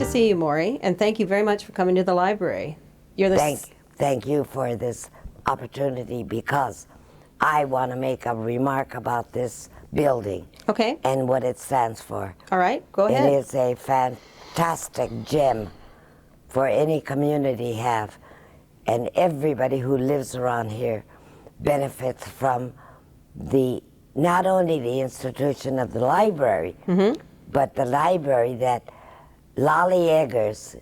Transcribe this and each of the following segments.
to see you, Mori, and thank you very much for coming to the library. You're the Thank you for this opportunity, because I want to make a remark about this building. Okay. And what it stands for. All right, go ahead. It is a fantastic gem for any community have, and everybody who lives around here benefits from not only the institution of the library, but the library that Lolly Eggers,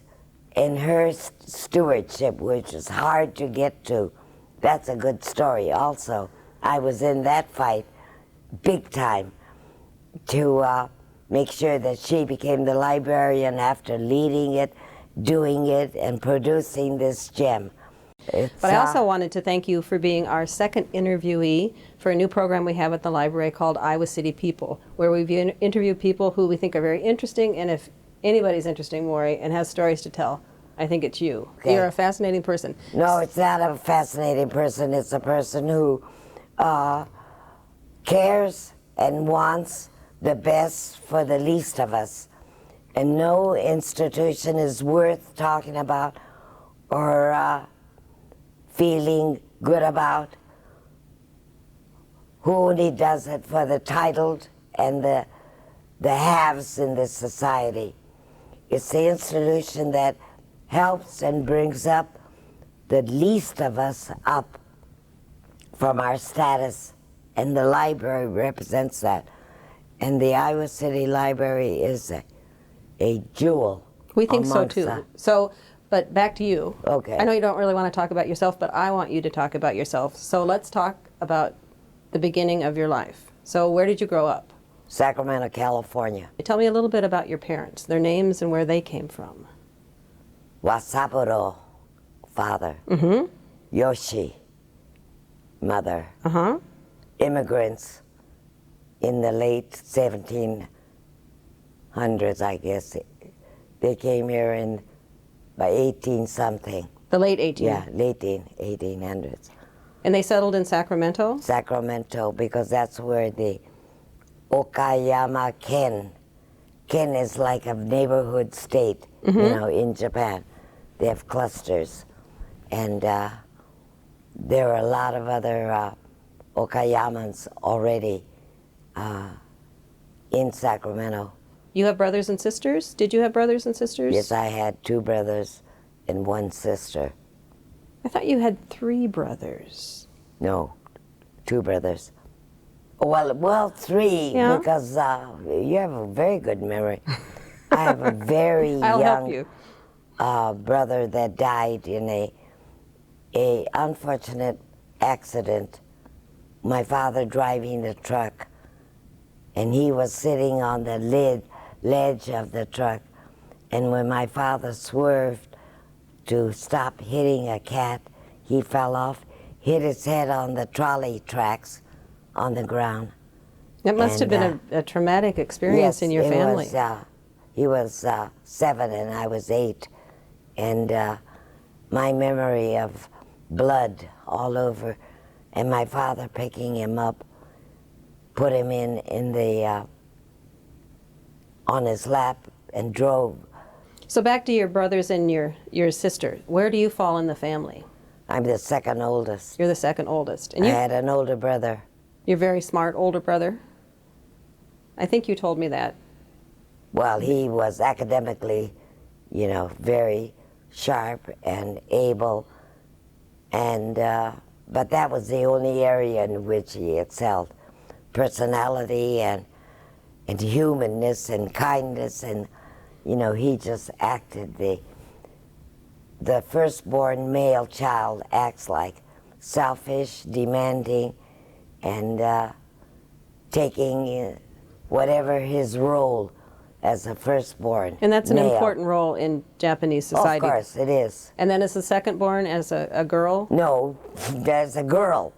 in her stewardship, which is hard to get to. That's a good story also. I was in that fight big time to make sure that she became the librarian after leading it, doing it, and producing this gem. But I also wanted to thank you for being our second interviewee for a new program we have at the library called Iowa City People, where we interview people who we think are very interesting, and if anybody's interesting, Mori, and has stories to tell, I think it's you. Okay. You're a fascinating person. No, it's not a fascinating person. It's a person who cares and wants the best for the least of us. And no institution is worth talking about or feeling good about who only does it for the titled and the haves in this society. It's the institution that helps and brings up the least of us up from our status, and the library represents that. And the Iowa City Library is a jewel. We think so too. But back to you. Okay. I know you don't really want to talk about yourself, but I want you to talk about yourself. So let's talk about the beginning of your life. So where did you grow up? Sacramento, California. Tell me a little bit about your parents, their names and where they came from. Wasapuro, father. Yoshi, mother. Immigrants in the late 1700s, I guess. They came here by 18-something. The late 1800s? Yeah, late 1800s. And they settled in Sacramento? Sacramento, because that's where the Okayama Ken is like a neighborhood state, you know, in Japan. They have clusters. And there are a lot of other Okayamans already in Sacramento. You have brothers and sisters? Did you have brothers and sisters? Yes, I had 2 brothers and 1 sister. I thought you had 3 brothers. No, 2 brothers. Well, 3, yeah. Because you have a very good memory. I have a very young brother that died in a unfortunate accident. My father driving the truck, and he was sitting on the ledge of the truck, and when my father swerved to stop hitting a cat, he fell off, hit his head on the trolley tracks on the ground. It must have been a traumatic experience in your family. He was 7 and I was 8, and my memory of blood all over, and my father picking him up, put him in the on his lap and drove. So back to your brothers and your sister. Where do you fall in the family? I'm the second oldest. You're the second oldest. And I had an older brother. You're very smart older brother? I think you told me that. Well, he was academically, you know, very sharp and able, and but that was the only area in which he excelled. Personality and humanness and kindness, and you know, he just acted the firstborn male child acts like, selfish, demanding, and taking whatever his role as a firstborn. And that's an male. important role in Japanese society. Of course, it is. And then as the secondborn, as a girl? No, as a girl.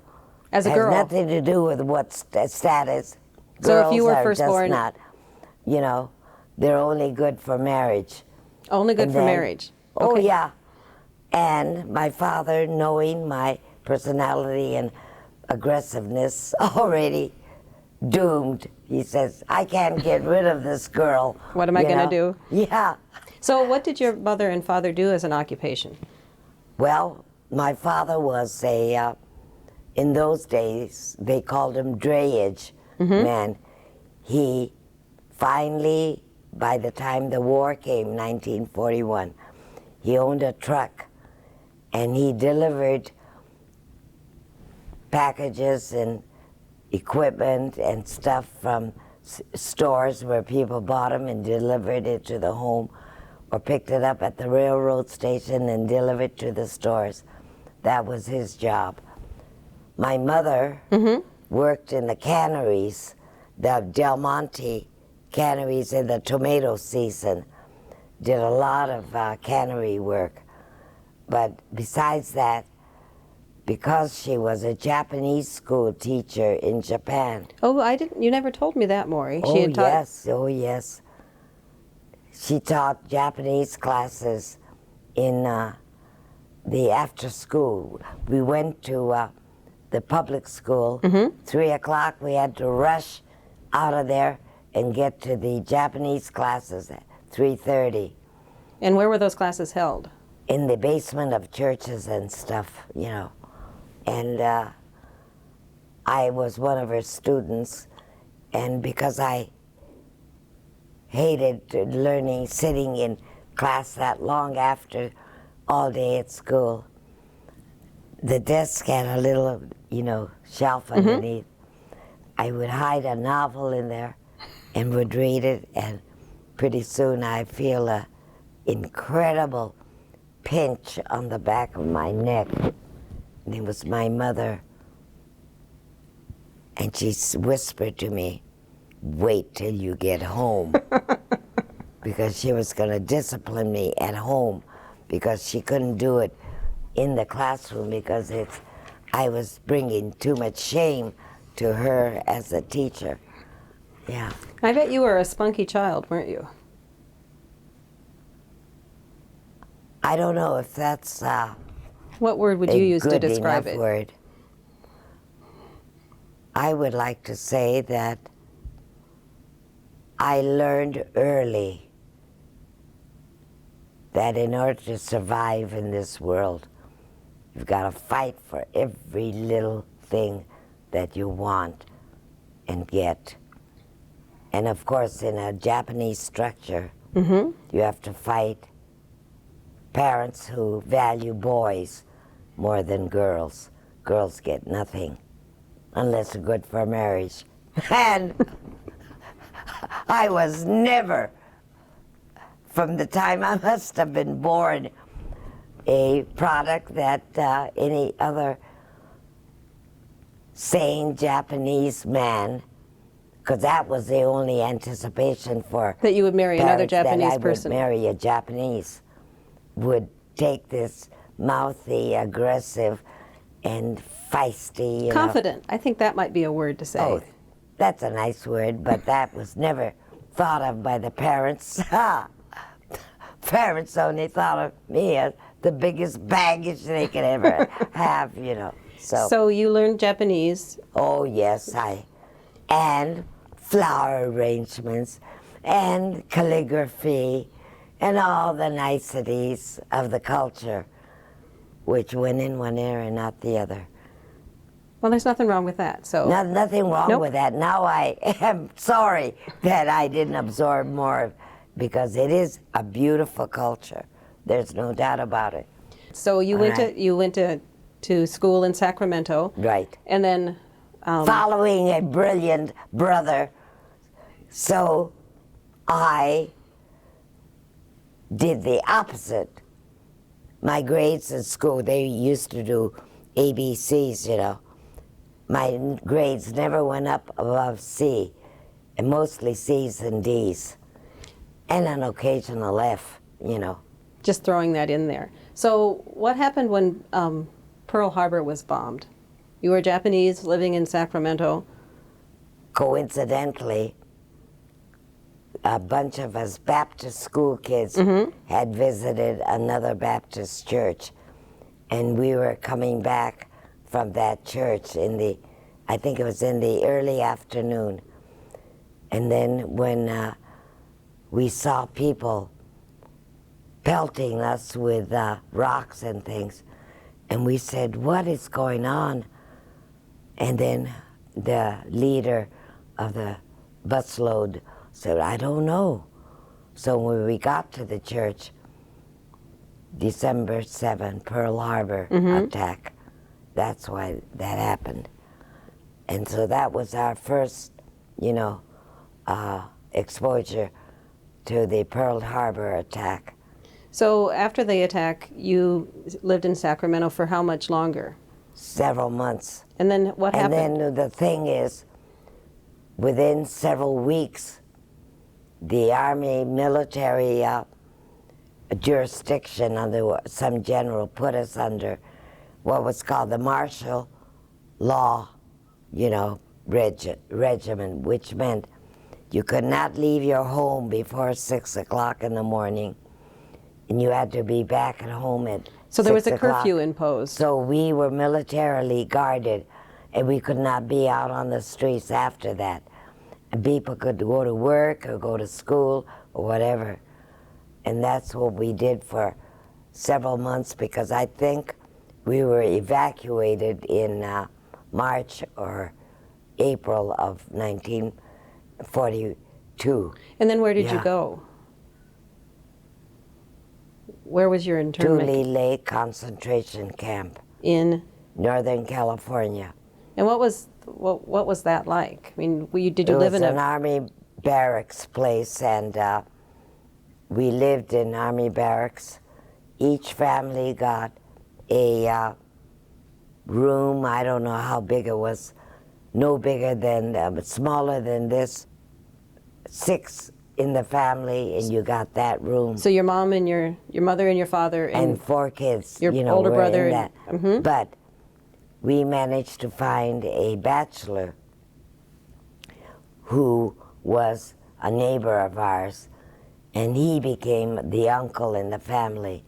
As a girl. It has nothing to do with what status. So Girls if you were are firstborn, just not, you know, they're only good for marriage. Only good for marriage. Oh okay. yeah. And my father, knowing my personality and aggressiveness, already doomed. He says, I can't get rid of this girl. What am I going to do? Yeah. So what did your mother and father do as an occupation? Well, my father was in those days, they called him drayage man. He finally, by the time the war came, 1941, he owned a truck, and he delivered packages and equipment and stuff from stores where people bought them and delivered it to the home, or picked it up at the railroad station and delivered to the stores. That was his job. My mother worked in the canneries, the Del Monte canneries in the tomato season, did a lot of cannery work. But besides that, because she was a Japanese school teacher in Japan. Oh, I didn't. You never told me that, Maury. Oh, yes, oh, yes. She taught Japanese classes in the after school. We went to the public school. 3 o'clock, we had to rush out of there and get to the Japanese classes at 3:30. And where were those classes held? In the basement of churches and stuff, you know. And I was one of her students, and because I hated learning, sitting in class that long after all day at school, the desk had a little, you know, shelf underneath. I would hide a novel in there and would read it, and pretty soon I feel a incredible pinch on the back of my neck. And it was my mother, and she whispered to me, "Wait till you get home," because she was going to discipline me at home, because she couldn't do it in the classroom because I was bringing too much shame to her as a teacher. Yeah. I bet you were a spunky child, weren't you? I don't know if that's What word would you use to good describe enough it? word. I would like to say that I learned early that in order to survive in this world, you've got to fight for every little thing that you want and get. And of course, in a Japanese structure, you have to fight parents who value boys more than girls. Girls get nothing unless they're good for marriage. And I was never, from the time I must have been born, a product that any other sane Japanese man, because that was the only anticipation for That you would marry another parents, Japanese that I person. would marry a Japanese, would take this mouthy, aggressive, and feisty, you know. Confident. I think that might be a word to say. Oh, that's a nice word, but that was never thought of by the parents. Parents only thought of me as the biggest baggage they could ever have, you know. So you learned Japanese. Oh, yes, and flower arrangements, and calligraphy, and all the niceties of the culture, which went in one ear and not the other. Well, there's nothing wrong with that. So Nothing wrong Nope. with that. Now I am sorry that I didn't absorb more, because it is a beautiful culture. There's no doubt about it. So you went to school in Sacramento. Right. And then Following a brilliant brother, so I did the opposite. My grades in school, they used to do ABCs, you know. My grades never went up above C, and mostly C's and D's, and an occasional F, you know. just throwing that in there. So what happened when Pearl Harbor was bombed? You were Japanese living in Sacramento. Coincidentally, a bunch of us Baptist school kids had visited another Baptist church, and we were coming back from that church I think it was in the early afternoon. And then when we saw people pelting us with rocks and things. And we said, what is going on? And then the leader of the busload said, I don't know. So when we got to the church, December 7, Pearl Harbor attack, that's why that happened. And so that was our first, exposure to the Pearl Harbor attack. So after the attack, you lived in Sacramento for how much longer? Several months. And then what happened? And then the thing is, within several weeks, the Army military jurisdiction under some general put us under what was called the martial law, regimen, which meant you could not leave your home before 6 o'clock in the morning, and you had to be back at home at So there was a 6 o'clock. curfew imposed. So we were militarily guarded, and we could not be out on the streets after that. And people could go to work or go to school or whatever. And that's what we did for several months, because I think we were evacuated in March or April of 1942. And then where did you Yeah. go? Where was your To internment? Lee Lake concentration camp, In, Northern California. and what was that like? I mean, did you It live was in an Army barracks place, and we lived in Army barracks. Each family got a room. I don't know how big it was. No bigger than, but smaller than this. 6 in the family, and you got that room. So your mom and your mother and your father And 4 kids, your older were brother in and- that. But we managed to find a bachelor who was a neighbor of ours, and he became the uncle in the family.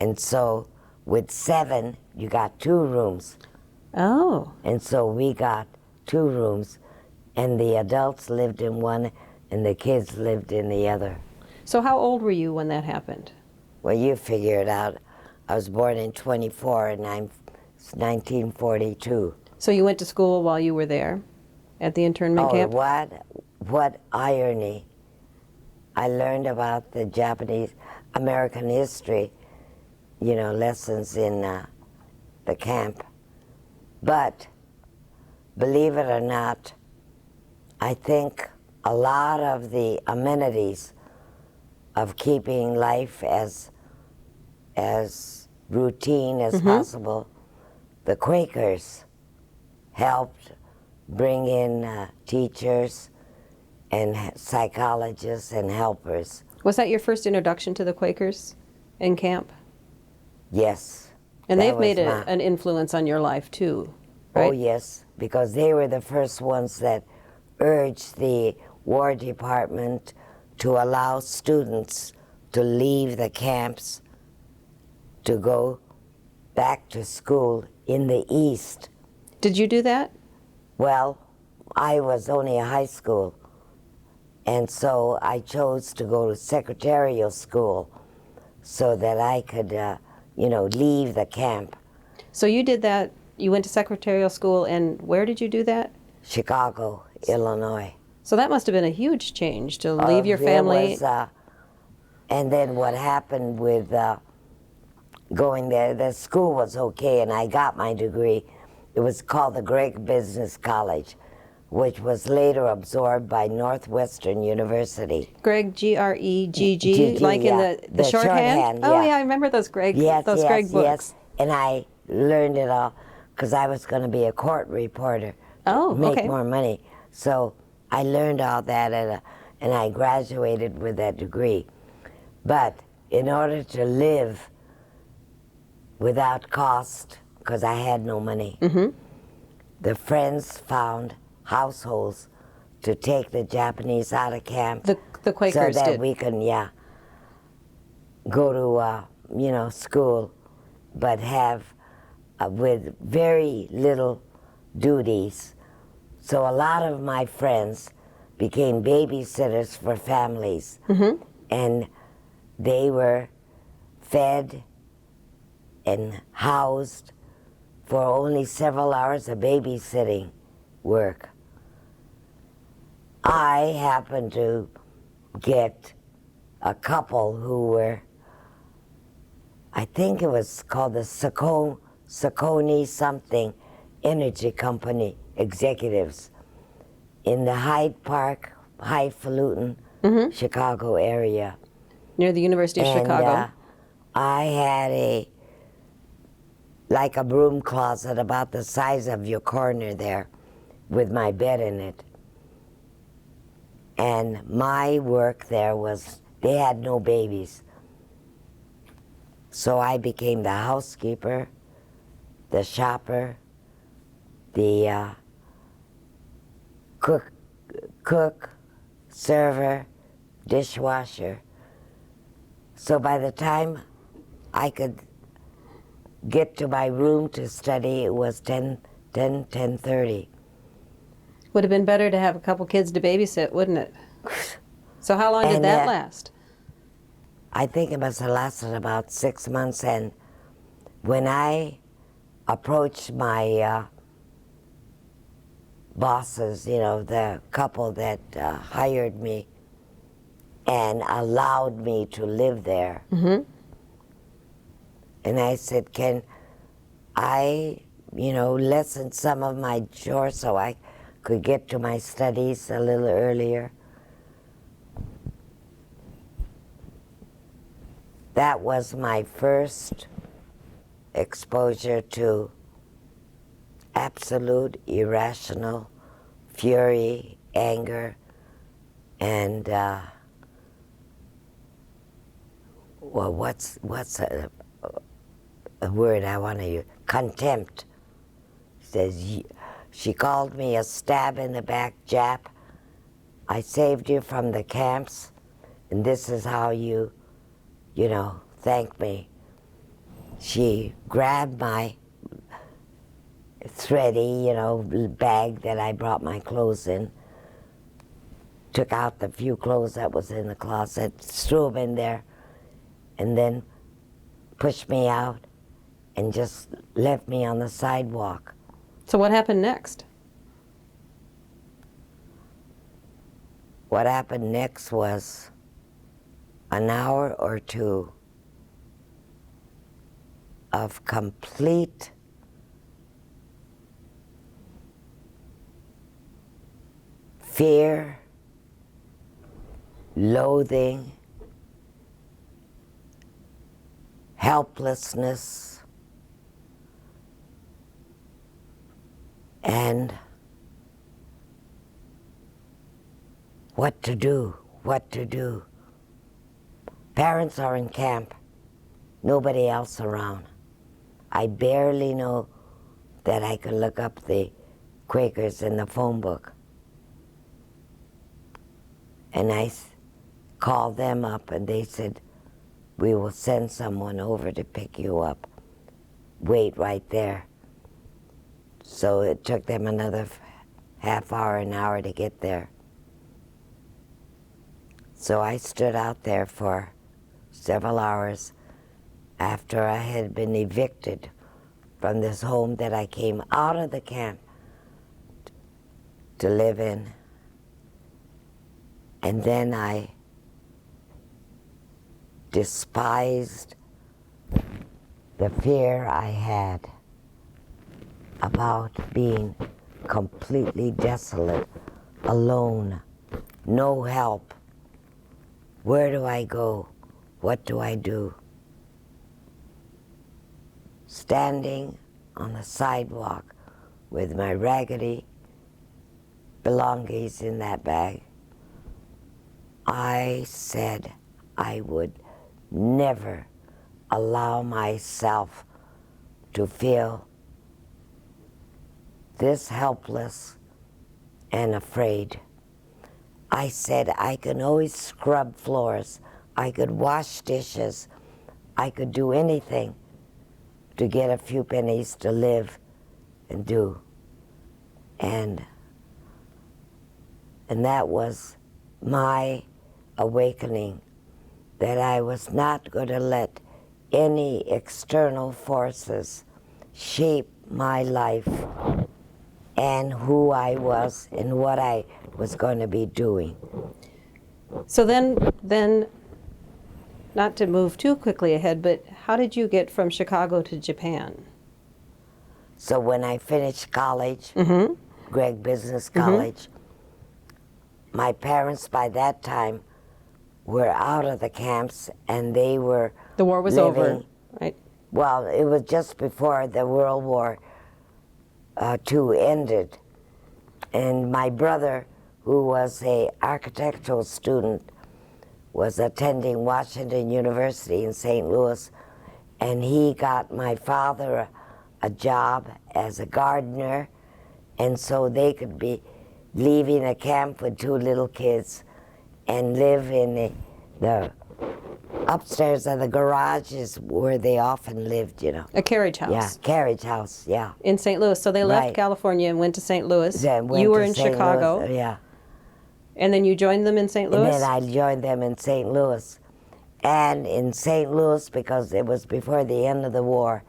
And so with 7, you got 2 rooms. Oh, And so we got 2 rooms, and the adults lived in one, and the kids lived in the other. so how old were you when that happened? Well, you figure it out. I was born in 24, and I'm 1942. So you went to school while you were there at the internment camp? What irony. I learned about the Japanese American history, lessons in the camp. But believe it or not, I think a lot of the amenities of keeping life as routine as possible, the Quakers helped bring in teachers and psychologists and helpers. Was that your first introduction to the Quakers in camp? Yes. And that they've was made my- an influence on your life too, right? Oh, yes, because they were the first ones that urged the War Department to allow students to leave the camps to go back to school in the East. Did you do that? Well, I was only a high school, and so I chose to go to secretarial school so that I could, leave the camp. So you did that, you went to secretarial school, and where did you do that? Chicago, Illinois. So that must have been a huge change to leave your There family. was, and then what happened with going there, the school was okay, and I got my degree. It was called the Gregg Business College, which was later absorbed by Northwestern University. Greg, G-R-E-G-G, G-G, like in yeah. the shorthand? shorthand, Oh yeah. yeah, I remember those Greg Yes, Greg yes, books. yes. And I learned it all because I was going to be a court reporter. Oh, make okay. more money. So I learned all that, and I graduated with that degree. But in order to live without cost, because I had no money, the Friends found households to take the Japanese out of camp. The Quakers so that did. we can, go to, school, but have with very little duties. So a lot of my friends became babysitters for families, and they were fed and housed for only several hours of babysitting work. I happened to get a couple who were, I think it was called the Saccone something Energy Company executives in the Hyde Park, highfalutin Chicago area. Near the University of Chicago. I had like a broom closet about the size of your corner there with my bed in it. And my work there was, they had no babies. So I became the housekeeper, the shopper, the cook, server, dishwasher. So by the time I could get to my room to study, it was 10:30. Would have been better to have a couple kids to babysit, wouldn't it? So how long did that last? I think it must have lasted about 6 months, and when I approached my bosses, you know, the couple that hired me and allowed me to live there, and I said, can I, you know, lessen some of my chores so I could get to my studies a little earlier? That was my first exposure to absolute irrational fury, anger, and well, what's a word I want to use? Contempt. She called me a stab in the back Jap. I saved you from the camps, and this is how you know, thank me. She grabbed my thready, you know, bag that I brought my clothes in, took out the few clothes that was in the closet, threw them in there, and then pushed me out and just left me on the sidewalk. So what happened next? What happened next was an hour or two of complete fear, loathing, helplessness, and what to do. Parents are in camp, nobody else around. I barely know that I could look up the Quakers in the phone book. And I called them up and they said, we will send someone over to pick you up. Wait right there. So it took them another half hour, an hour to get there. So I stood out there for several hours after I had been evicted from this home that I came out of the camp to live in. And then I despised the fear I had about being completely desolate, alone, no help. Where do I go? What do I do? Standing on the sidewalk with my raggedy belongings in that bag, I said I would never allow myself to feel this helpless and afraid. I said I can always scrub floors, I could wash dishes, I could do anything to get a few pennies to live and do. And that was my awakening, that I was not going to let any external forces shape my life and who I was and what I was going to be doing. So then, not to move too quickly ahead, but how did you get from Chicago to Japan? So when I finished college, Gregg Business College, my parents by that time were out of the camps, and they were The war was living, over, right? Well, it was just before the World War II ended. And my brother, who was an architectural student, was attending Washington University in St. Louis, and he got my father a job as a gardener, and so they could be leaving a camp with 2 little kids and live in the upstairs of the garages where they often lived, you know. A carriage house. Yeah, carriage house, yeah. In St. Louis. So they left Right. California and went to St. Louis. Then went You were to in St. Chicago. Louis, yeah. And then you joined them in St. Louis? And then I joined them in St. Louis. And in St. Louis, because it was before the end of the war,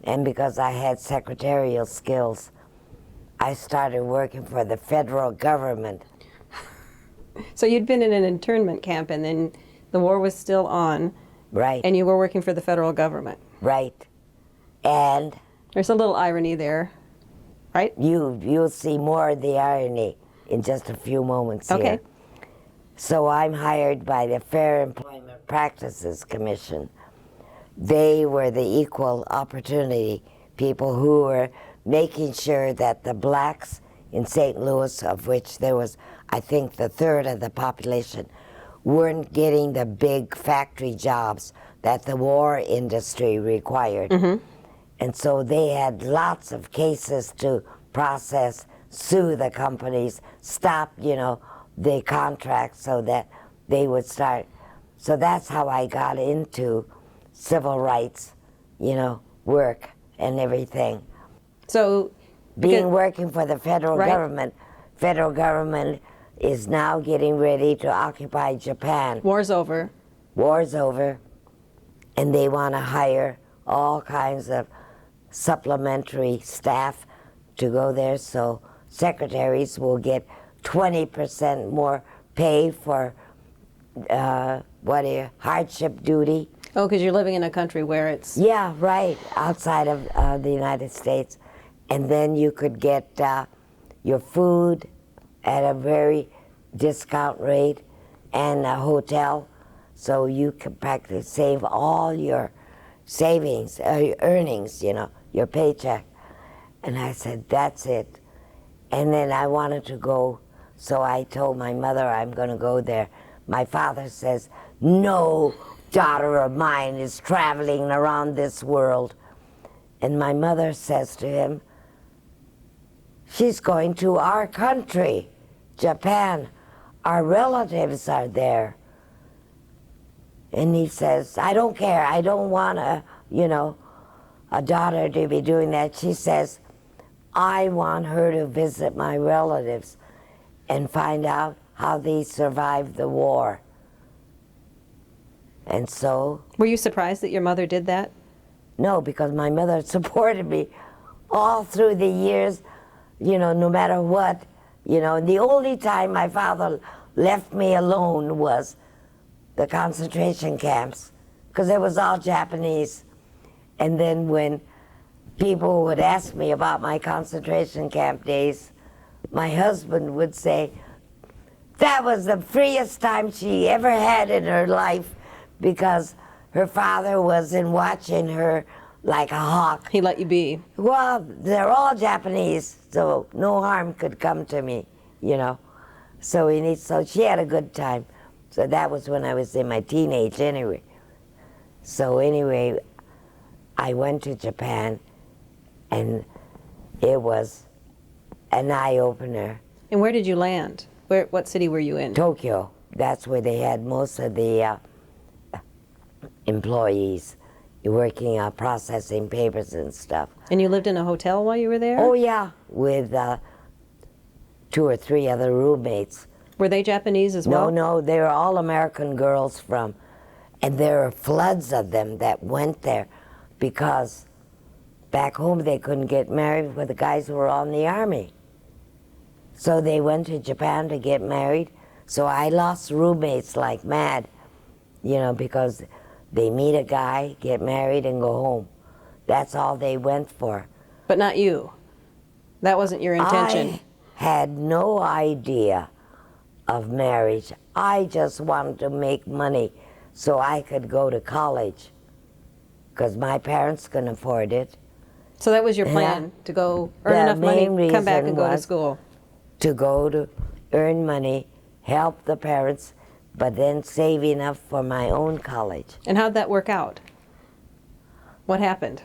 and because I had secretarial skills, I started working for the federal government. So you'd been in an internment camp, and then the war was still on, Right, and you were working for the federal government. right. And There's a little irony there, right? you'll see more of the irony in just a few moments Okay. here. So I'm hired by the Fair Employment Practices Commission. They were the equal opportunity people who were making sure that the blacks in St. Louis, of which there was, I think, the third of the population, weren't getting the big factory jobs that the war industry required. And so they had lots of cases to process, sue the companies, stop, you know, the contracts so that they would start. So that's how I got into civil rights, you know, work and everything. So Being working for the federal Right. government is now getting ready to occupy Japan. war's over. War's over, and they want to hire all kinds of supplementary staff to go there, so secretaries will get 20% more pay for hardship duty. Oh, because you're living in a country where it's... Yeah, right, outside of the United States. And then you could get your food at a very discount rate and a hotel, so you can practically save all your savings, your earnings, you know, your paycheck. And I said, that's it. And then I wanted to go, so I told my mother I'm going to go there. My father says, no daughter of mine is traveling around this world. And my mother says to him, she's going to our country, Japan. Our relatives are there. And he says, I don't care. I don't want a daughter to be doing that. She says, I want her to visit my relatives and find out how they survived the war. And so... Were you surprised that your mother did that? No, because my mother supported me all through the years, you know, no matter what. You know, the only time my father left me alone was the concentration camps, because it was all Japanese. And then when people would ask me about my concentration camp days, my husband would say, that was the freest time she ever had in her life, because her father wasn't watching her like a hawk. He let you be. Well, they're all Japanese, so no harm could come to me, you know. So she had a good time. So that was when I was in my teenage anyway. So anyway, I went to Japan, and it was an eye-opener. And where did you land? What city were you in? Tokyo. That's where they had most of the employees working on processing papers and stuff. And you lived in a hotel while you were there? Oh yeah, with 2 or 3 other roommates. Were they Japanese as well? No, they were all American girls from And there were floods of them that went there because back home they couldn't get married with the guys who were all in the army. So they went to Japan to get married. So I lost roommates like mad, you know, because they meet a guy, get married, and go home. That's all they went for. But not you. That wasn't your intention. I had no idea of marriage. I just wanted to make money so I could go to college because my parents couldn't afford it. So that was your plan, to go earn enough money, come back and go to school. To go to earn money, help the parents, but then save enough for my own college. And how'd that work out? What happened?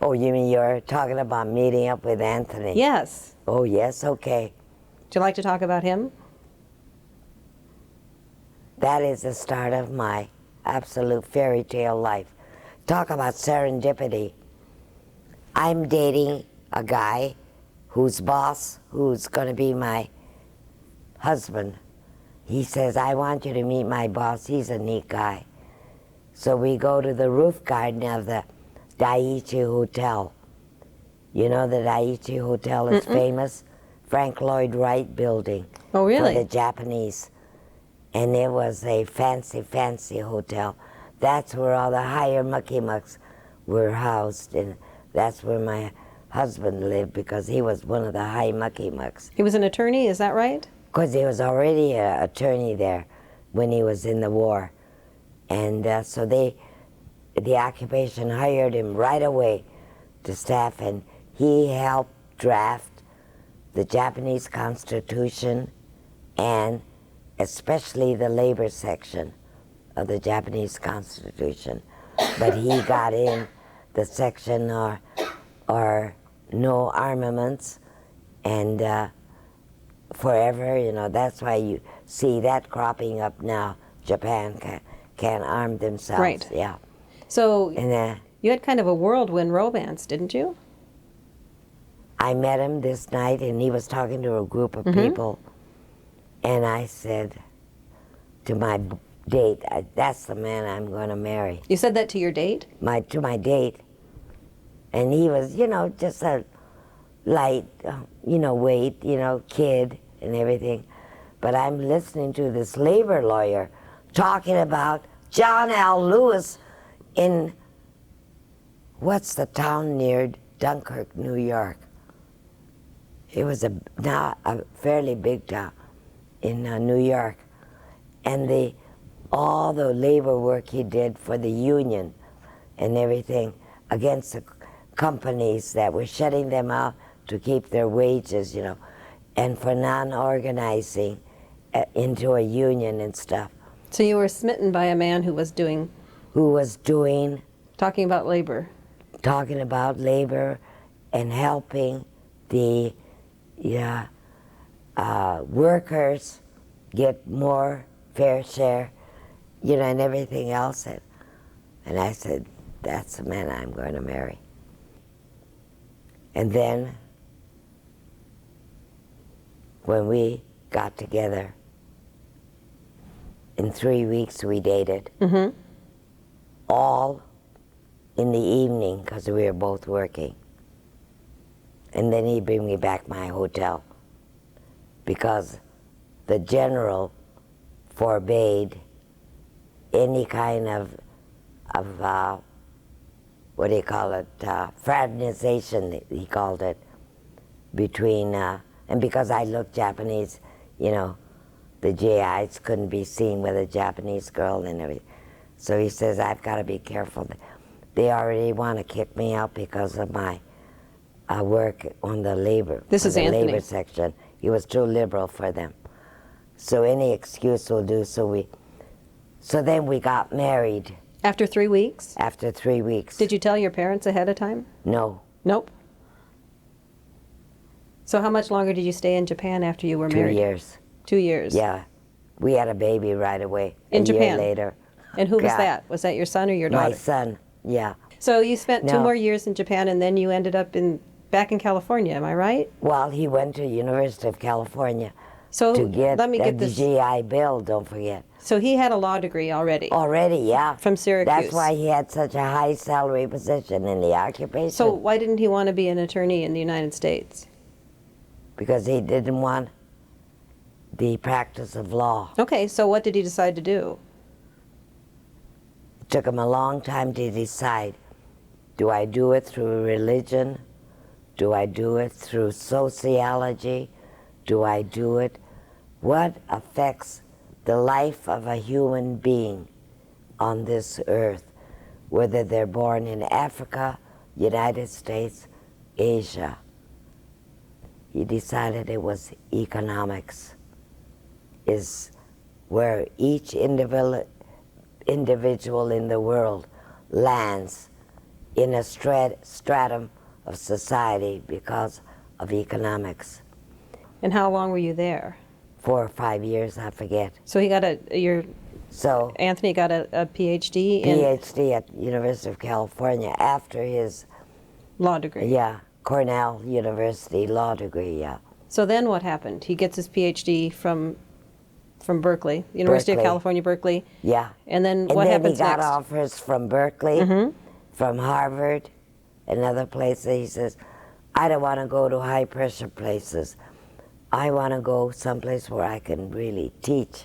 Oh, you mean you're talking about meeting up with Anthony? Yes. Oh, yes, okay. Would you like to talk about him? That is the start of my absolute fairy tale life. Talk about serendipity. I'm dating a guy whose boss, who's going to be my husband. He says, I want you to meet my boss. He's a neat guy. So we go to the roof garden of the Daiichi Hotel. You know the Daiichi Hotel is famous? Frank Lloyd Wright building. Oh, really? For the Japanese. And it was a fancy, fancy hotel. That's where all the higher mucky mucks were housed. And that's where my husband lived because he was one of the high mucky mucks. He was an attorney, is that right? Because he was already an attorney there when he was in the war. And so the occupation hired him right away to staff, and he helped draft the Japanese Constitution and especially the labor section of the Japanese Constitution. But he got in the section or no armaments, and forever, you know, that's why you see that cropping up now. Japan can't arm themselves. Right. Yeah. So And you had kind of a whirlwind romance, didn't you? I met him this night, and he was talking to a group of people, and I said to my date, that's the man I'm going to marry. You said that to your date? To my date. And he was, you know, just a light, you know, weight, you know, kid and everything. But I'm listening to this labor lawyer talking about John L. Lewis in, what's the town near Dunkirk, New York? It was now a fairly big town in New York. And all the labor work he did for the union and everything against the companies that were shutting them out to keep their wages, you know, and for non-organizing into a union and stuff. So you were smitten by a man who was doing... Talking about labor. Talking about labor and helping the workers get more fair share, you know, and everything else. And I said, that's the man I'm going to marry. And then, when we got together, in 3 weeks we dated, all in the evening because we were both working. And then he'd bring me back my hotel because the general forbade any kind of what do you call it, fraternization, he called it, between, and because I looked Japanese, you know, the GIs couldn't be seen with a Japanese girl and everything. So he says, I've got to be careful. They already want to kick me out because of my work on the labor. This is Anthony. Labor section. He was too liberal for them. So any excuse will do. So then we got married. After 3 weeks? After 3 weeks. Did you tell your parents ahead of time? No. Nope. So how much longer did you stay in Japan after you were married? 2 years. 2 years? Yeah. We had a baby right away. In Japan? A year later. And who was that? Was that your son or your daughter? My son, yeah. So you spent 2 No. more years in Japan, and then you ended up back in California, am I right? Well, he went to University of California So to get let me get the this. GI Bill, don't forget. So he had a law degree already. Already, yeah. From Syracuse. That's why he had such a high salary position in the occupation. So why didn't he want to be an attorney in the United States? Because he didn't want the practice of law. Okay, so what did he decide to do? It took him a long time to decide, do I do it through religion? Do I do it through sociology? Do I do it? What affects the life of a human being on this earth, whether they're born in Africa, United States, Asia? He decided it was economics, is where each individual in the world lands in a stratum of society because of economics. And how long were you there? 4 or 5 years, I forget. So he got So Anthony got a PhD in PhD at University of California after his law degree. Cornell University law degree. So then what happened? He gets his PhD from Berkeley, University of California, Berkeley. Yeah. And then what happens next? And then he got next? offers from Berkeley, from Harvard, and other places. He says, I don't want to go to high pressure places. I want to go someplace where I can really teach.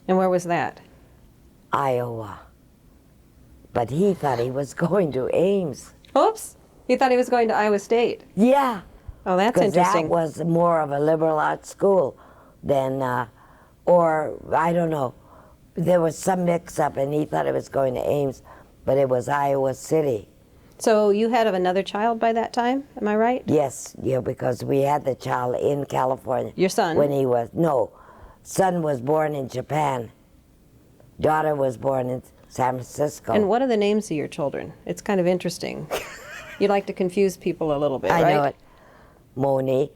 And where was that? Iowa. But he thought he was going to Ames. Oops! He thought he was going to Iowa State. Yeah. Oh, that's Because interesting. that was more of a liberal arts school than, or I don't know. There was some mix-up, and he thought it was going to Ames, but it was Iowa City. So you had another child by that time, am I right? Yes, yeah, because we had the child in California. Your son? When he was, no, son was born in Japan. Daughter was born in San Francisco. And what are the names of your children? It's kind of interesting. You like to confuse people a little bit, I right? know it.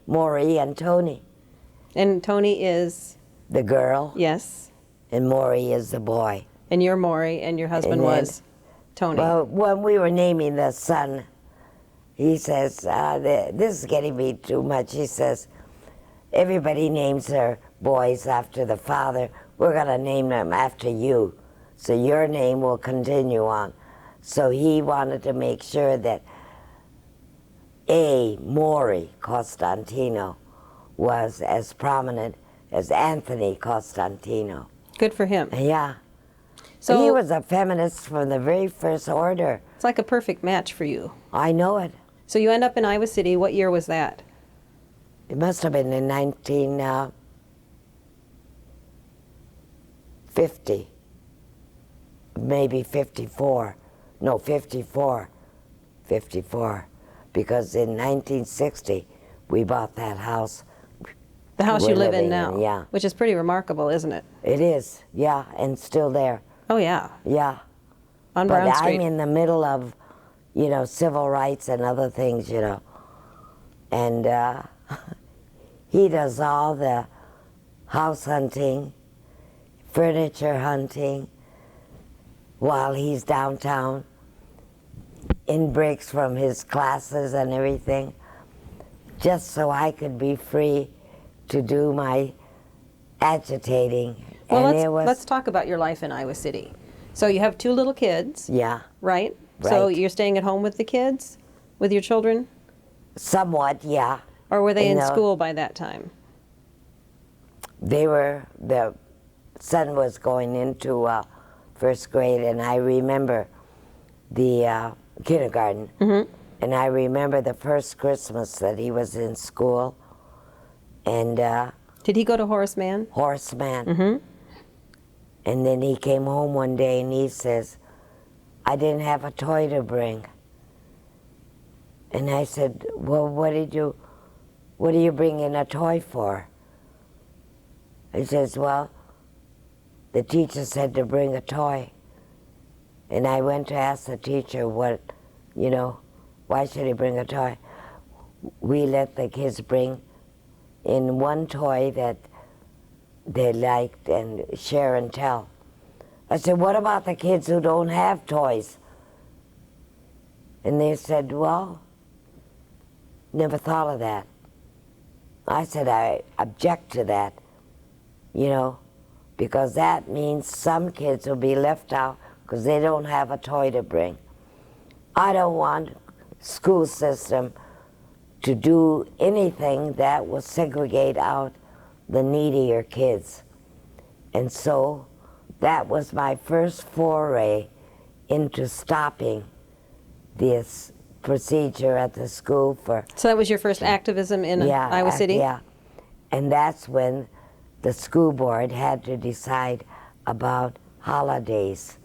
Mori, and Tony. And Tony is? The girl. Yes. And Mori is the boy. And you're Mori, and your husband And then- was Tony. Well, when we were naming the son, he says, this is getting me too much. He says, everybody names their boys after the father. We're going to name them after you. So your name will continue on. So he wanted to make sure that Mori Constantino was as prominent as Anthony Costantino. Good for him. Yeah. So He was a feminist from the very first order. it's like a perfect match for you. I know it. So you end up in Iowa City. What year was that? It must have been in 1950, maybe 54. No, 54. 54. Because in 1960, we bought that house. The house you We're live in living now. in, yeah. Which is pretty remarkable, isn't it? It is, yeah, and still there. Oh, yeah. Yeah. On But Brown Street. I'm in the middle of, civil rights and other things, And he does all the house hunting, furniture hunting, while he's downtown, in breaks from his classes and everything, just so I could be free to do my agitating. Well, And let's talk about your life in Iowa City. So you have 2 little kids, Yeah, right? So Right. you're staying at home with the kids, with your children? somewhat, yeah. Or were they in No. school by that time? The son was going into first grade, and I remember the kindergarten. And I remember the first Christmas that he was in school, and Did he go to Horace Mann? horseman. And then he came home one day and he says, I didn't have a toy to bring. And I said, well, what are you bringing a toy for? He says, well, the teacher said to bring a toy. And I went to ask the teacher why should he bring a toy? We let the kids bring in one toy that they liked and share and tell. I said, what about the kids who don't have toys? And they said, well, never thought of that. I said, I object to that, because that means some kids will be left out because they don't have a toy to bring. I don't want school system to do anything that will segregate out the needier kids. And so that was my first foray into stopping this procedure at the school for... So that was your first activism in Iowa City? Yeah, and that's when the school board had to decide about holidays.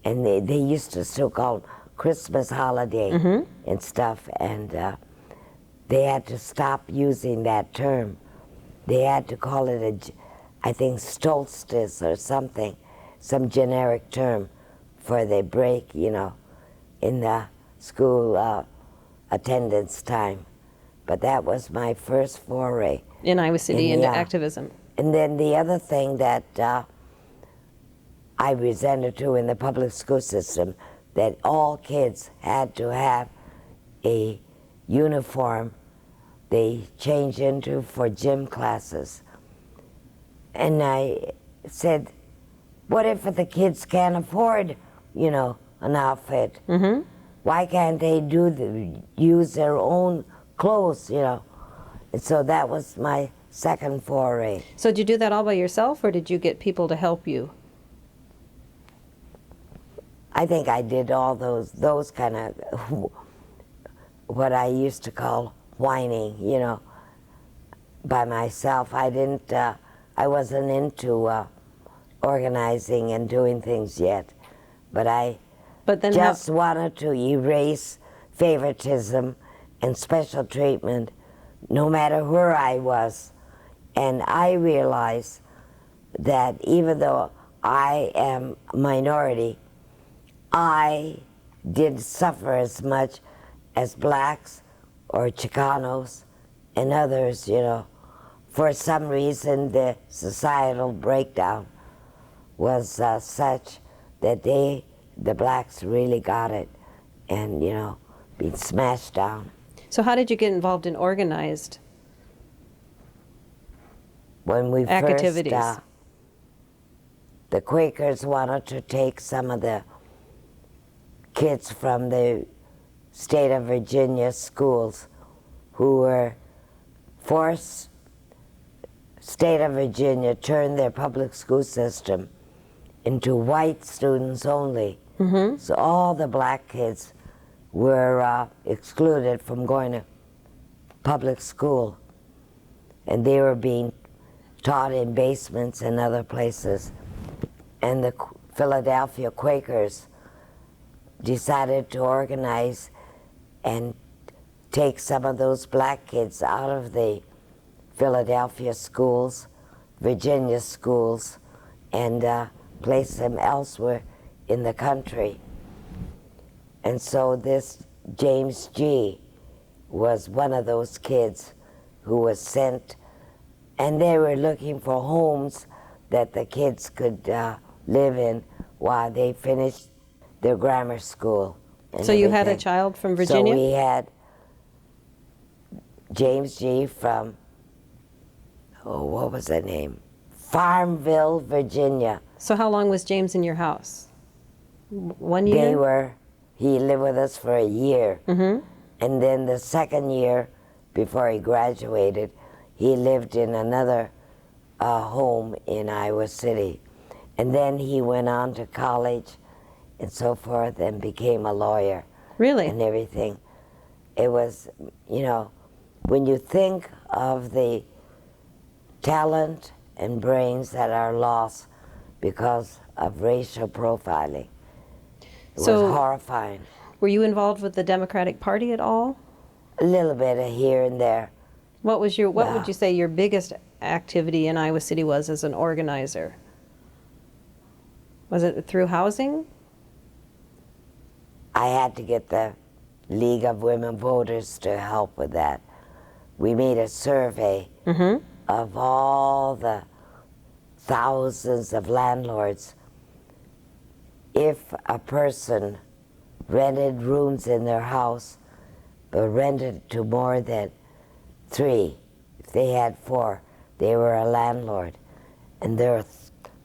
And they used to still call Christmas holiday and stuff, and they had to stop using that term. They had to call it I think solstice or something, some generic term for the break, you know, in the school attendance time. But that was my first foray. In Iowa City into activism. And then the other thing that I resented too in the public school system, that all kids had to have a uniform they change into for gym classes. And I said, what if the kids can't afford, you know, an outfit? Why can't they use their own clothes, you know? And so that was my second foray. So did you do that all by yourself, or did you get people to help you? I think I did all those kind of, what I used to call whining, you know, by myself. I wasn't into organizing and doing things yet, but I just wanted to erase favoritism and special treatment no matter where I was. And I realized that even though I am a minority, I didn't suffer as much as blacks or Chicanos and others, you know. For some reason, the societal breakdown was such that the blacks really got it and, you know, being smashed down. So how did you get involved in organized when we activities? First, the Quakers wanted to take some of the kids from the state of Virginia schools who were forced. State of Virginia turned their public school system into white students only. So all the black kids were excluded from going to public school, and they were being taught in basements and other places. And the Philadelphia Quakers decided to organize and take some of those black kids out of the Philadelphia schools, Virginia schools, and place them elsewhere in the country. And so this James G. was one of those kids who was sent, and they were looking for homes that the kids could live in while they finished their grammar school. So you had a child from Virginia? So we had James G. from, what was that name? Farmville, Virginia. So how long was James in your house? 1 year? He lived with us for a year. And then the second year, before he graduated, he lived in another home in Iowa City. And then he went on to college and so forth and became a lawyer. Really? And everything. It was, you know, when you think of the talent and brains that are lost because of racial profiling, it was horrifying. Were you involved with the Democratic Party at all? A little bit of here and there. What was your, what would you say your biggest activity in Iowa City was as an organizer? Was it through housing? I had to get the League of Women Voters to help with that. We made a survey of all the thousands of landlords. If a person rented rooms in their house, but rented to more than 3, if they had 4, they were a landlord. And there are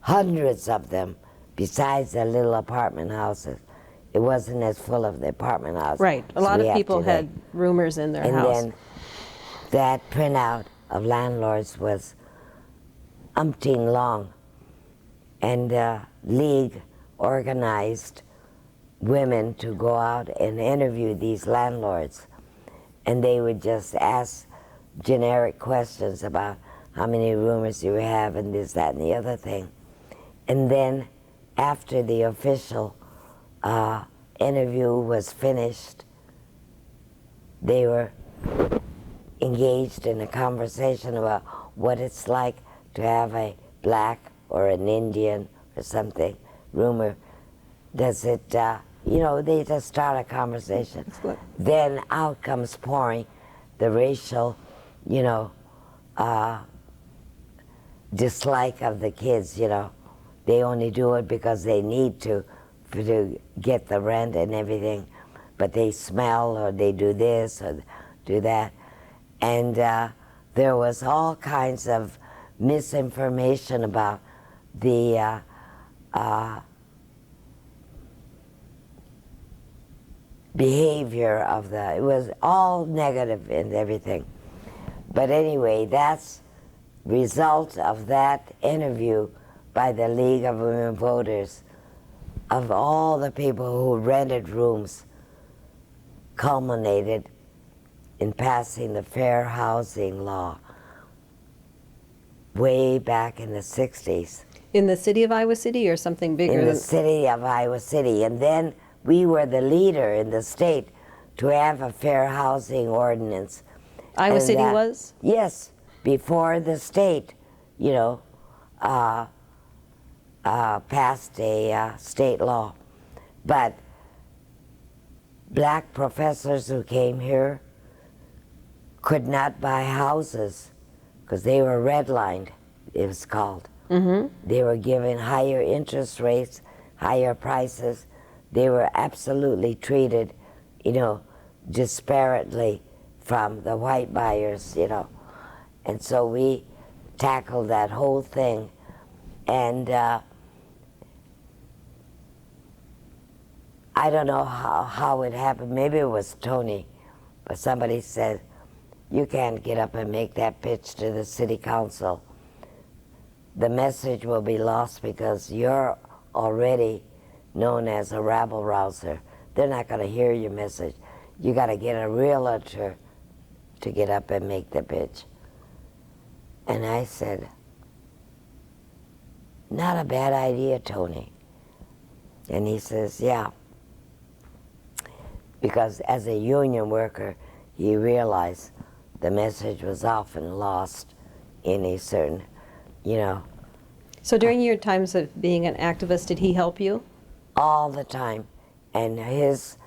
hundreds of them, besides the little apartment houses. It wasn't as full of the apartment houses. Right. A lot of people had rumors in their house. And then that printout of landlords was umpteen long. And the league organized women to go out and interview these landlords. And they would just ask generic questions about how many roomers you have and this, that, and the other thing. And then after the official interview was finished, they were engaged in a conversation about what it's like to have a black or an Indian or something roomer. Does it, you know, they just start a conversation. Then out comes pouring the racial, you know, dislike of the kids, you know. They only do it because they need to get the rent and everything, but they smell or they do this or do that. And there was all kinds of misinformation about the behavior of it was all negative and everything. But anyway, that's result of that interview by the League of Women Voters of all the people who rented rooms culminated in passing the fair housing law way back in the 60s. In the city of Iowa City or something bigger? In the city of Iowa City. And then we were the leader in the state to have a fair housing ordinance. Iowa City was? Yes, before the state, you know, passed a state law. But black professors who came here could not buy houses because they were redlined, it was called. Mm-hmm. They were given higher interest rates, higher prices. They were absolutely treated, you know, disparately from the white buyers, you know. And so we tackled that whole thing. And I don't know how it happened. Maybe it was Tony, but somebody said, you can't get up and make that pitch to the city council. The message will be lost because you're already known as a rabble-rouser. They're not going to hear your message. You got to get a realtor to get up and make the pitch. And I said, not a bad idea, Tony. And he says, yeah. Because as a union worker, he realized the message was often lost in a certain, you know. So during your times of being an activist, did he help you? All the time. And his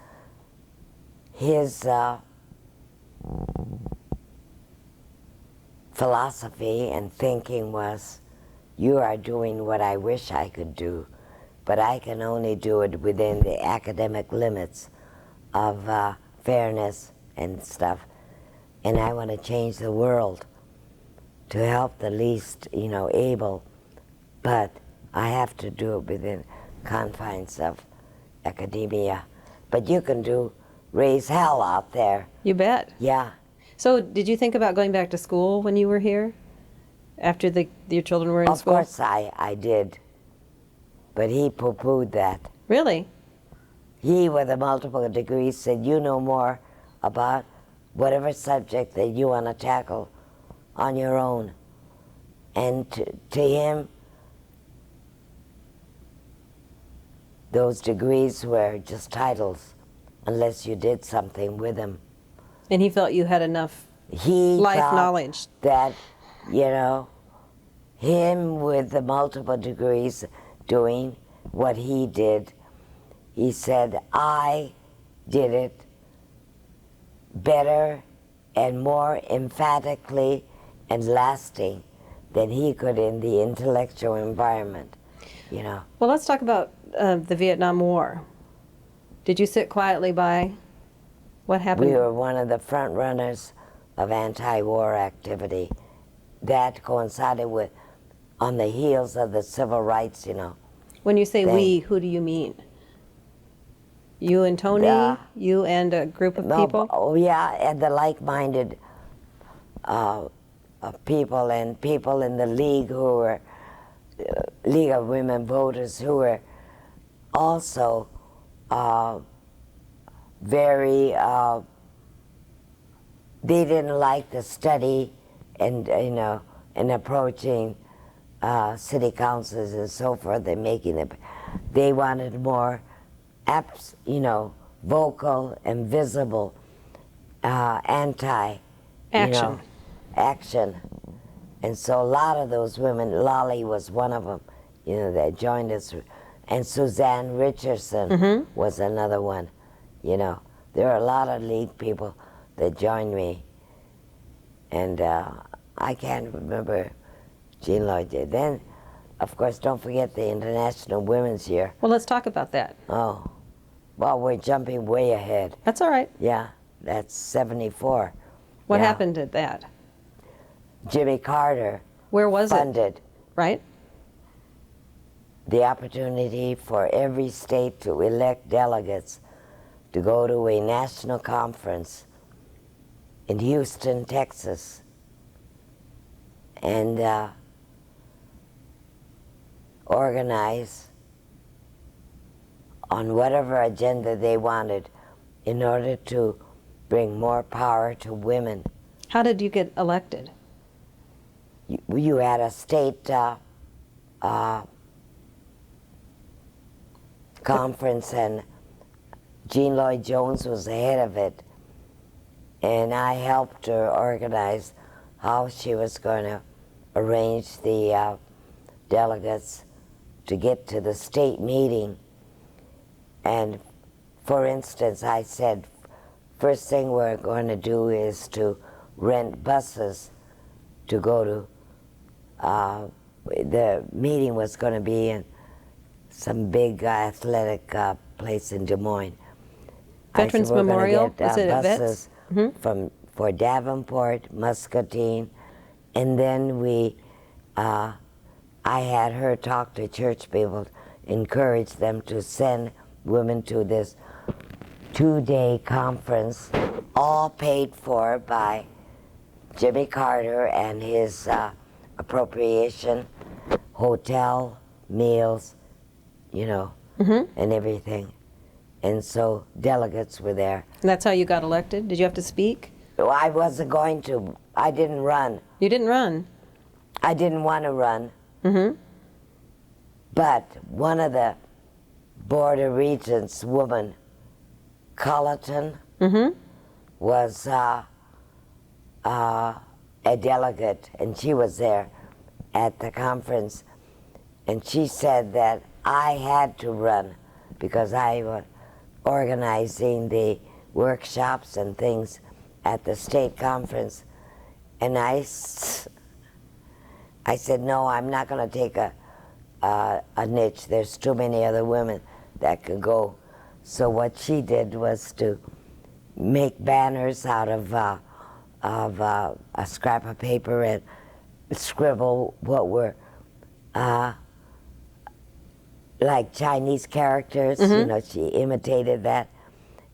philosophy and thinking was, you are doing what I wish I could do, but I can only do it within the academic limits of fairness and stuff. And I want to change the world to help the least, you know, able, but I have to do it within confines of academia. But you can raise hell out there. You bet. Yeah. So did you think about going back to school when you were here? After your children were in school? Of course I did. But he poo-pooed that. Really? He, with a multiple degrees, said, you know more about whatever subject that you want to tackle on your own. And to him, those degrees were just titles, unless you did something with them. And he felt you had enough life knowledge. That, you know, him with the multiple degrees doing what he did, he said, I did it better and more emphatically and lasting than he could in the intellectual environment, you know. Well, let's talk about the Vietnam War. Did you sit quietly by what happened? We were one of the front runners of anti-war activity. That coincided with on the heels of the civil rights, When you say thing. we, who do you mean? You and Tony? You and a group of people? Oh, yeah, and the like-minded people and people in the league who were, League of Women Voters, who were also very, they didn't like the study and, and approaching city councils and so forth and making it. They wanted more, vocal and visible Action. action. And so a lot of those women, Lolly was one of them, that joined us, and Suzanne Richardson was another one. There are a lot of league people that joined me, and I can't remember Jean Lloyd did. Then, of course, don't forget the International Women's Year. Well, let's talk about that. Oh, well, we're jumping way ahead. That's all right. Yeah, that's 74. What Yeah. happened at that? Jimmy Carter Where was funded Right? the opportunity for every state to elect delegates to go to a national conference in Houston, Texas, and organize on whatever agenda they wanted in order to bring more power to women. How did you get elected? You had a state conference, and Jean Lloyd Jones was the head of it, and I helped her organize how she was going to arrange the delegates to get to the state meeting. And for instance, I said, first thing we're going to do is to rent buses to go to, the meeting was going to be in some big athletic place in Des Moines. Veterans I said, we're gonna Memorial? get, Is it at buses Vets? for Davenport, Muscatine, and then I had her talk to church people, encourage them to send women to this 2-day conference, all paid for by Jimmy Carter and his appropriation, hotel, meals, and everything. And so delegates were there. And that's how you got elected? Did you have to speak? Well, I wasn't going to. I didn't run. You didn't run? I didn't want to run. But one of the Board of Regents woman, Colleton, was a delegate, and she was there at the conference. And she said that I had to run because I was organizing the workshops and things at the state conference. And I said, no, I'm not going to take a niche. There's too many other women that could go. So what she did was to make banners out of a scrap of paper and scribble what were like Chinese characters. She imitated that,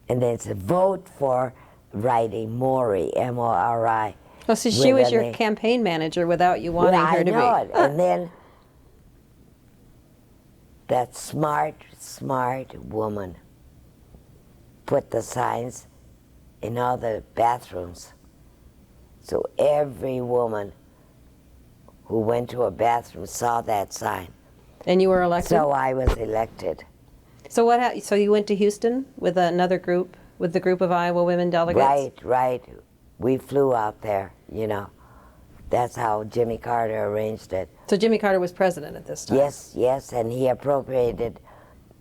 and then said, vote for writing Mori, M-O-R-I. Oh, so she was your campaign manager without you wanting her to be. I know it. And then that smart woman put the signs in all the bathrooms. So every woman who went to a bathroom saw that sign. And you were elected? So I was elected. So so you went to Houston with another group, with the group of Iowa women delegates? Right. We flew out there, That's how Jimmy Carter arranged it. So Jimmy Carter was president at this time? Yes, and he appropriated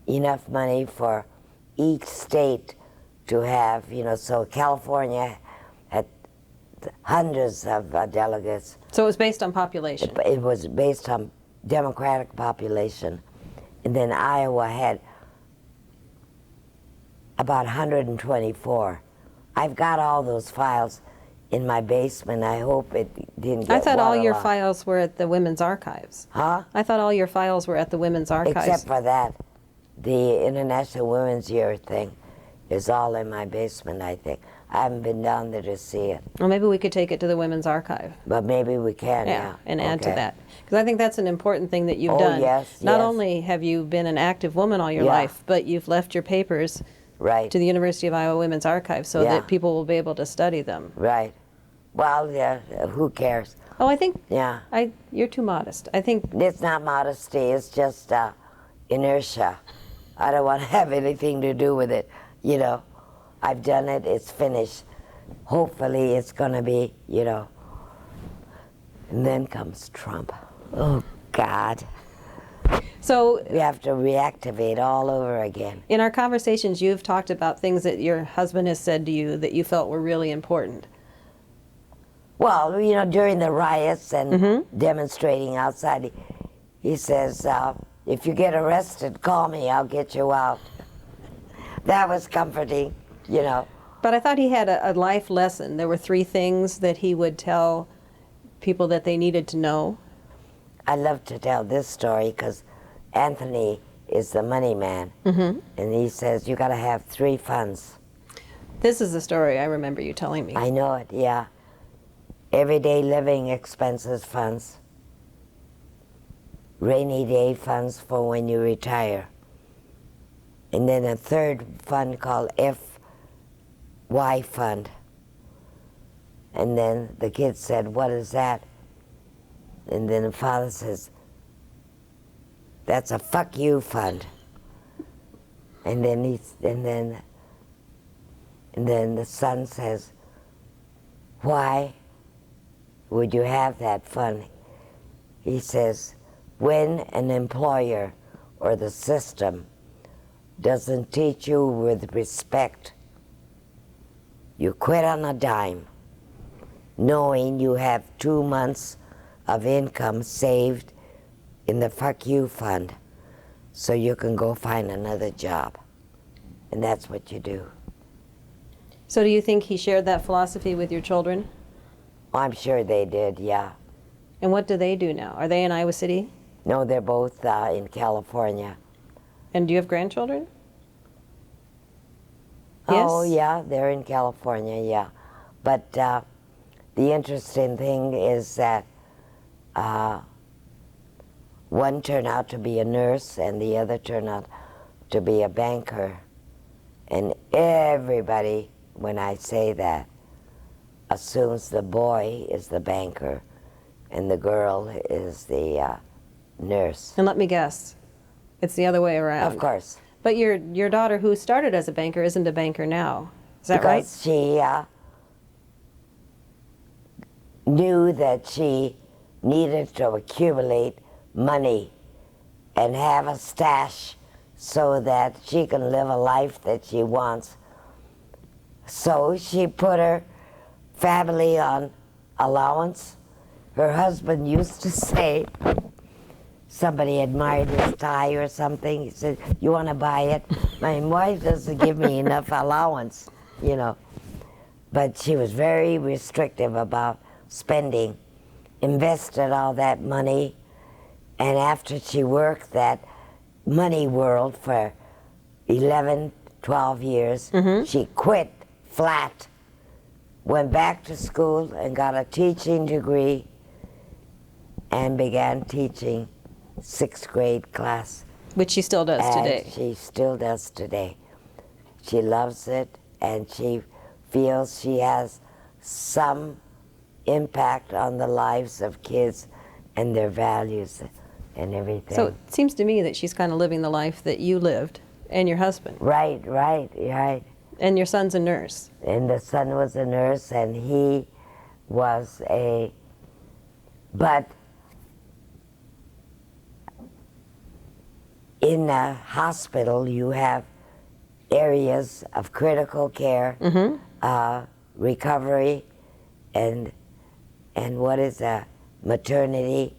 enough money for each state to have, so California had hundreds of delegates. So it was based on population? It was based on Democratic population. And then Iowa had about 124. I've got all those files in my basement. I hope it didn't I get thought all your waterlogged. files were at the Women's Archives. Huh? I thought all your files were at the Women's Archives. Except for that. The International Women's Year thing is all in my basement, I think. I haven't been down there to see it. Well, maybe we could take it to the Women's Archive. But maybe we can, yeah. And add to Okay. that. Because I think that's an important thing that you've Oh, done. yes, Not yes. only have you been an active woman all your Yeah. life, but you've left your papers Right. to the University of Iowa Women's Archive so Yeah. that people will be able to study them. Right. Well, yeah, who cares? Oh, I think Yeah. you're too modest. I think It's not modesty, it's just inertia. I don't want to have anything to do with it. You know, I've done it, it's finished. Hopefully it's going to be, you know. And then comes Trump. Oh, God. so. We have to reactivate all over again. In our conversations, you've talked about things that your husband has said to you that you felt were really important. Well, you know, during the riots and demonstrating outside, he says, if you get arrested, call me, I'll get you out. That was comforting, you know. But I thought he had a life lesson. There were 3 things that he would tell people that they needed to know. I love to tell this story because Anthony is the money man. And he says, you got to have 3 funds. This is the story I remember you telling me. I know it, yeah. Everyday living expenses funds. Rainy day funds for when you retire. And then a 3rd fund called FY fund. And then the kid said, what is that? And then the father says, that's a fuck you fund. And then the son says, why would you have that fund? He says, when an employer or the system doesn't teach you with respect, you quit on a dime, knowing you have 2 months of income saved in the fuck you fund so you can go find another job. And that's what you do. So do you think he shared that philosophy with your children? I'm sure they did, yeah. And what do they do now? Are they in Iowa City? No, they're both in California. And do you have grandchildren? Oh, Yes? yeah, they're in California, yeah. But the interesting thing is that one turned out to be a nurse and the other turned out to be a banker. And everybody, when I say that, assumes the boy is the banker and the girl is the nurse. And let me guess, it's the other way around. Of course. But your daughter, who started as a banker, isn't a banker now. Is that right? Because she knew that she needed to accumulate money and have a stash so that she can live a life that she wants. So she put her family on allowance. Her husband used to say, somebody admired his tie or something, he said, you want to buy it? My wife doesn't give me enough allowance, you know. But she was very restrictive about spending, invested all that money, and after she worked that money world for 11, 12 years, she quit flat, went back to school and got a teaching degree and began teaching 6th grade class. Which she still does And today. she still does today. She loves it and she feels she has some impact on the lives of kids and their values and everything. So it seems to me that she's kind of living the life that you lived, and your husband. Right. And your son's a nurse. And the son was a nurse and he was but in a hospital you have areas of critical care, recovery, and what is maternity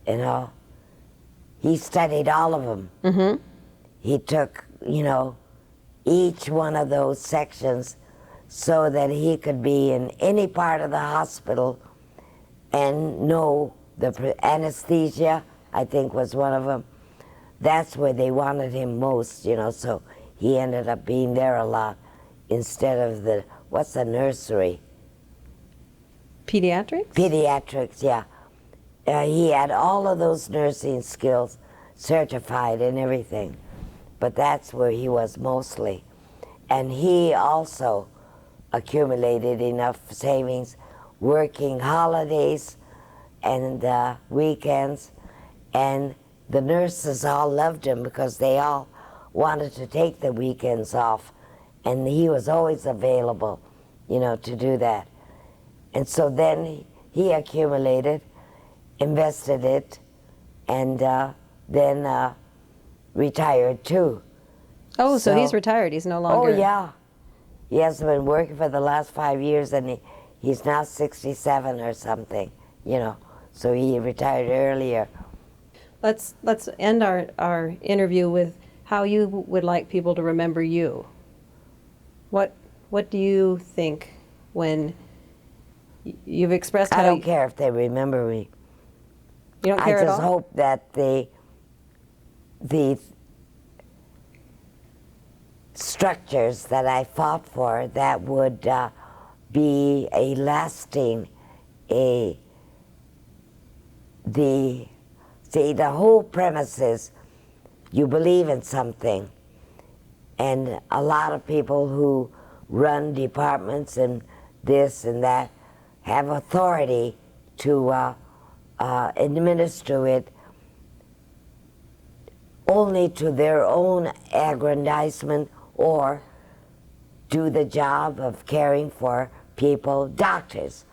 and all. He studied all of them. He took, each one of those sections so that he could be in any part of the hospital and know the anesthesia, I think was one of them. That's where they wanted him most, you know, so he ended up being there a lot instead of the, what's the nursery? Pediatrics? Pediatrics, yeah. He had all of those nursing skills certified and everything, but that's where he was mostly. And he also accumulated enough savings working holidays and weekends, and the nurses all loved him because they all wanted to take the weekends off, and he was always available, you know, to do that. And so then he accumulated, invested it, and then retired too. Oh, so he's retired. He's no longer... Oh, yeah. He has been working for the last 5 years, and he's now 67 or something, you know. So he retired earlier. Let's end our interview with how you would like people to remember you. What do you think when you've expressed how... I don't care if they remember me. You don't care at all? I just hope that the structures that I fought for, that would be a lasting, the whole premise is you believe in something, and a lot of people who run departments and this and that have authority to administer it only to their own aggrandizement or do the job of caring for people. Doctors,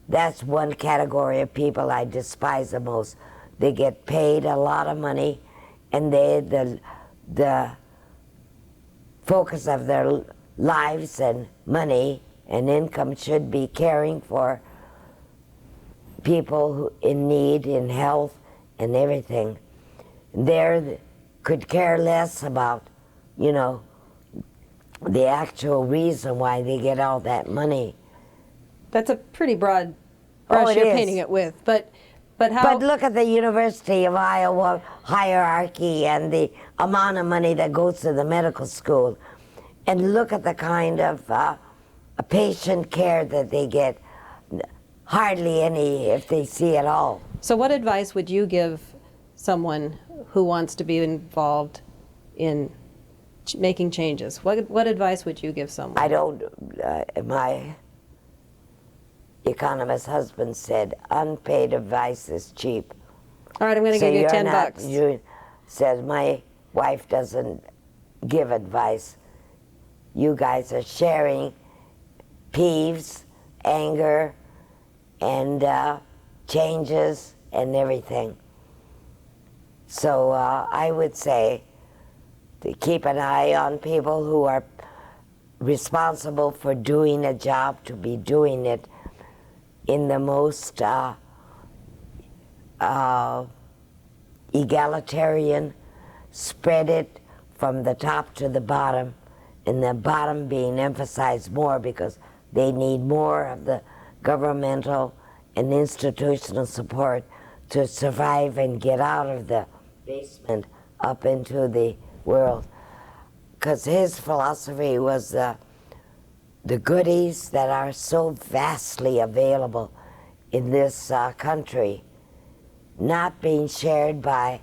that's one category of people I despise the most. They get paid a lot of money, and the focus of their lives and money and income should be caring for people who in need, in health, and everything. They could care less about, you know, the actual reason why they get all that money. That's a pretty broad brush you're painting it with, but how... But look at the University of Iowa hierarchy and the amount of money that goes to the medical school, and look at the kind of patient care that they get. Hardly any, if they see at all. So what advice would you give someone who wants to be involved in making changes? What advice would you give someone? I don't, my economist husband said, unpaid advice is cheap. All right, I'm going to give you $10. You said, my wife doesn't give advice. You guys are sharing peeves, anger, and changes and everything. So I would say to keep an eye on people who are responsible for doing a job, to be doing it in the most egalitarian, spread it from the top to the bottom, and the bottom being emphasized more because they need more of the governmental and institutional support to survive and get out of the basement up into the world. Because his philosophy was the goodies that are so vastly available in this country, not being shared by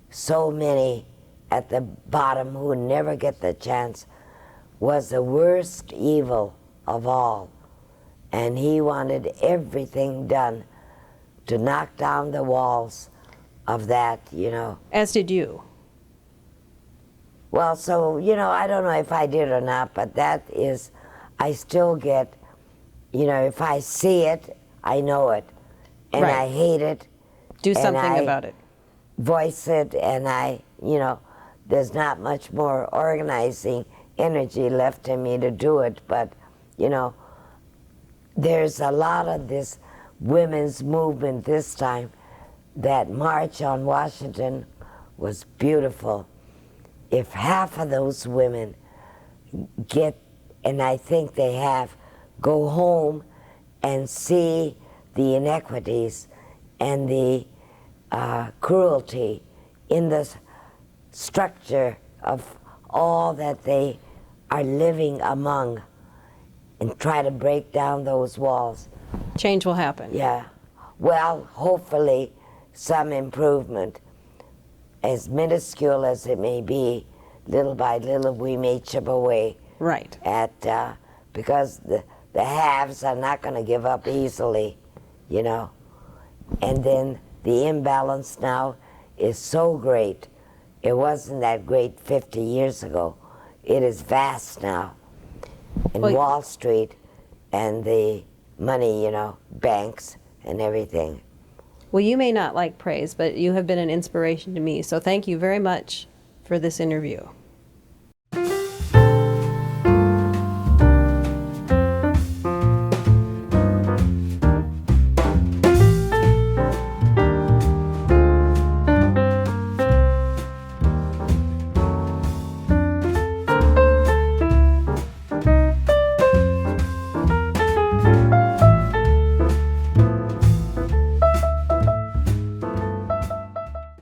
so many at the bottom who never get the chance, was the worst evil of all. And he wanted everything done to knock down the walls of that, you know. As did you. Well, so, you know, I don't know if I did or not, but that is, I still get, you know, if I see it, I know it. And Right. I hate it. Do and something I about it. Voice it, and I, you know, there's not much more organizing energy left in me to do it, but, you know, there's a lot of this women's movement this time. That march on Washington was beautiful. If half of those women get, and I think they have, go home and see the inequities and the cruelty in the structure of all that they are living among, and try to break down those walls. Change will happen. Yeah. Well, hopefully some improvement, as minuscule as it may be, little by little we may chip away Right. at, because the haves are not going to give up easily, you know. And then the imbalance now is so great. It wasn't that great 50 years ago. It is vast now. In Well, Wall Street and the money, you know, banks and everything. Well, you may not like praise, but you have been an inspiration to me. So thank you very much for this interview.